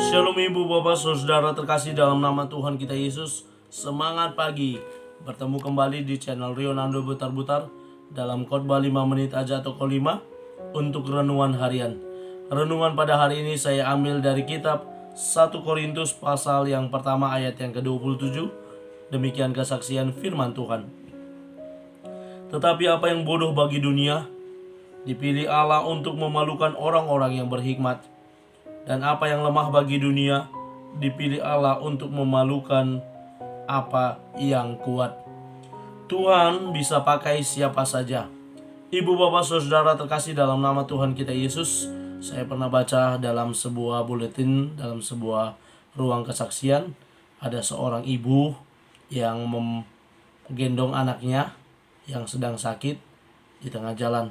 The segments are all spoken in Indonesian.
Shalom ibu bapak saudara terkasih dalam nama Tuhan kita Yesus. Semangat pagi, bertemu kembali di channel Rionando Butar-Butar dalam khotbah 5 menit aja atau kelima untuk renungan harian. Renungan pada hari ini saya ambil dari kitab 1 Korintus pasal yang pertama ayat yang ke-27. Demikian kesaksian firman Tuhan. Tetapi apa yang bodoh bagi dunia dipilih Allah untuk memalukan orang-orang yang berhikmat. Dan apa yang lemah bagi dunia dipilih Allah untuk memalukan apa yang kuat. Tuhan bisa pakai siapa saja. Ibu bapak saudara terkasih dalam nama Tuhan kita Yesus, saya pernah baca dalam sebuah buletin, dalam sebuah ruang kesaksian, ada seorang ibu yang menggendong anaknya yang sedang sakit di tengah jalan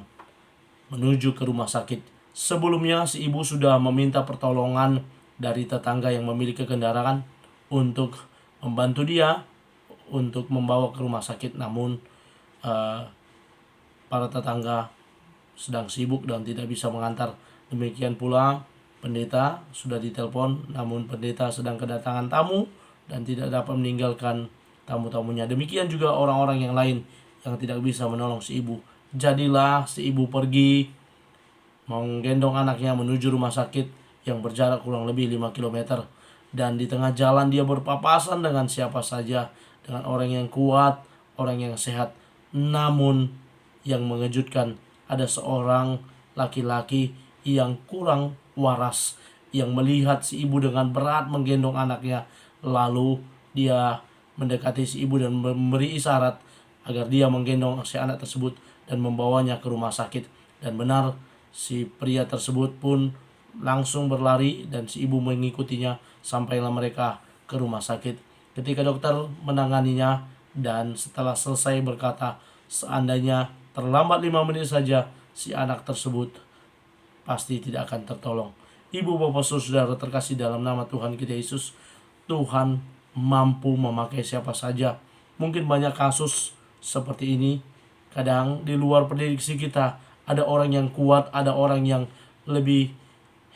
menuju ke rumah sakit. Sebelumnya si ibu sudah meminta pertolongan dari tetangga yang memiliki kendaraan untuk membantu dia untuk membawa ke rumah sakit. Namun para tetangga sedang sibuk dan tidak bisa mengantar. Demikian pula pendeta sudah ditelepon, namun pendeta sedang kedatangan tamu dan tidak dapat meninggalkan tamu-tamunya. Demikian juga orang-orang yang lain yang tidak bisa menolong si ibu. Jadilah si ibu pergi menggendong anaknya menuju rumah sakit yang berjarak kurang lebih 5 km. Dan di tengah jalan dia berpapasan dengan siapa saja, dengan orang yang kuat, orang yang sehat. Namun yang mengejutkan, ada seorang laki-laki yang kurang waras yang melihat si ibu dengan berat menggendong anaknya. Lalu dia mendekati si ibu dan memberi isyarat agar dia menggendong si anak tersebut dan membawanya ke rumah sakit. Dan benar, si pria tersebut pun langsung berlari dan si ibu mengikutinya sampailah mereka ke rumah sakit. Ketika dokter menanganinya dan setelah selesai berkata, seandainya terlambat 5 menit saja, si anak tersebut pasti tidak akan tertolong. Ibu bapak saudara terkasih dalam nama Tuhan kita Yesus, Tuhan mampu memakai siapa saja. Mungkin banyak kasus seperti ini. Kadang di luar prediksi kita ada orang yang kuat, ada orang yang lebih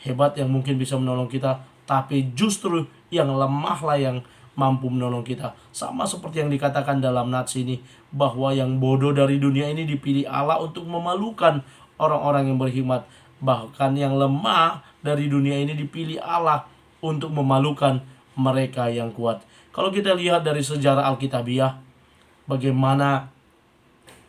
hebat yang mungkin bisa menolong kita, tapi justru yang lemahlah yang mampu menolong kita. Sama seperti yang dikatakan dalam nats ini, bahwa yang bodoh dari dunia ini dipilih Allah untuk memalukan orang-orang yang berhikmat. Bahkan yang lemah dari dunia ini dipilih Allah untuk memalukan mereka yang kuat. Kalau kita lihat dari sejarah Alkitabiah, bagaimana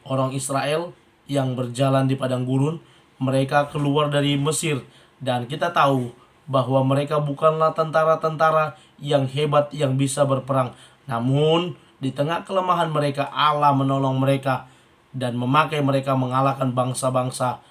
orang Israel yang berjalan di padang gurun, mereka keluar dari Mesir, dan kita tahu bahwa mereka bukanlah tentara-tentara yang hebat yang bisa berperang. Namun di tengah kelemahan mereka, Allah menolong mereka dan memakai mereka mengalahkan bangsa-bangsa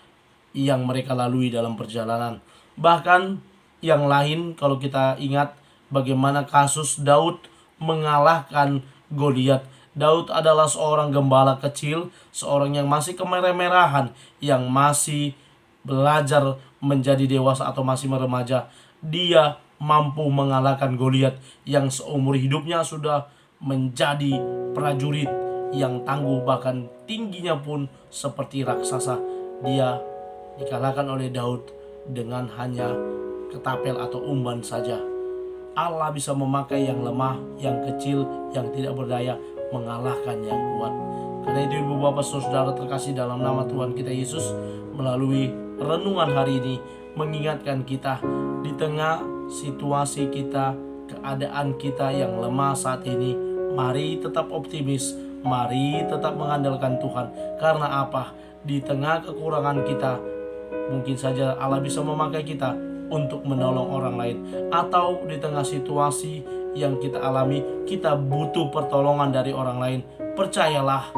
yang mereka lalui dalam perjalanan. Bahkan yang lain, kalau kita ingat bagaimana kasus Daud mengalahkan Goliat. Daud adalah seorang gembala kecil, seorang yang masih kemerah-merahan, yang masih belajar menjadi dewasa atau masih meremaja. Dia mampu mengalahkan Goliat yang seumur hidupnya sudah menjadi prajurit yang tangguh, bahkan tingginya pun seperti raksasa. Dia dikalahkan oleh Daud dengan hanya ketapel atau umban saja. Allah bisa memakai yang lemah, yang kecil, yang tidak berdaya, mengalahkan yang kuat. Karena itu ibu bapak saudara terkasih dalam nama Tuhan kita Yesus, melalui renungan hari ini mengingatkan kita di tengah situasi kita, keadaan kita yang lemah saat ini, mari tetap optimis, mari tetap mengandalkan Tuhan. Karena apa? Di tengah kekurangan kita, mungkin saja Allah bisa memakai kita untuk menolong orang lain. Atau di tengah situasi yang kita alami, kita butuh pertolongan dari orang lain. Percayalah,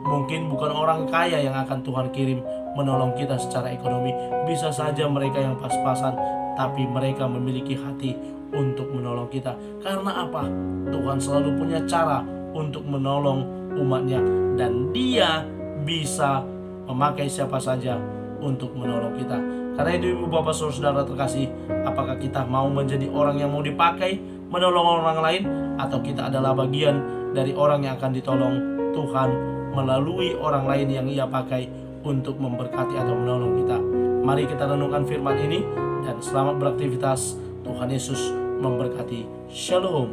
mungkin bukan orang kaya yang akan Tuhan kirim menolong kita secara ekonomi. Bisa saja mereka yang pas-pasan, tapi mereka memiliki hati untuk menolong kita. Karena apa? Tuhan selalu punya cara untuk menolong umatnya, dan Dia bisa memakai siapa saja untuk menolong kita. Karena itu ibu bapak saudara terkasih, apakah kita mau menjadi orang yang mau dipakai menolong orang lain, atau kita adalah bagian dari orang yang akan ditolong Tuhan melalui orang lain yang Ia pakai untuk memberkati atau menolong kita. Mari kita renungkan firman ini dan selamat beraktivitas. Tuhan Tuhan Yesus memberkati. Shalom.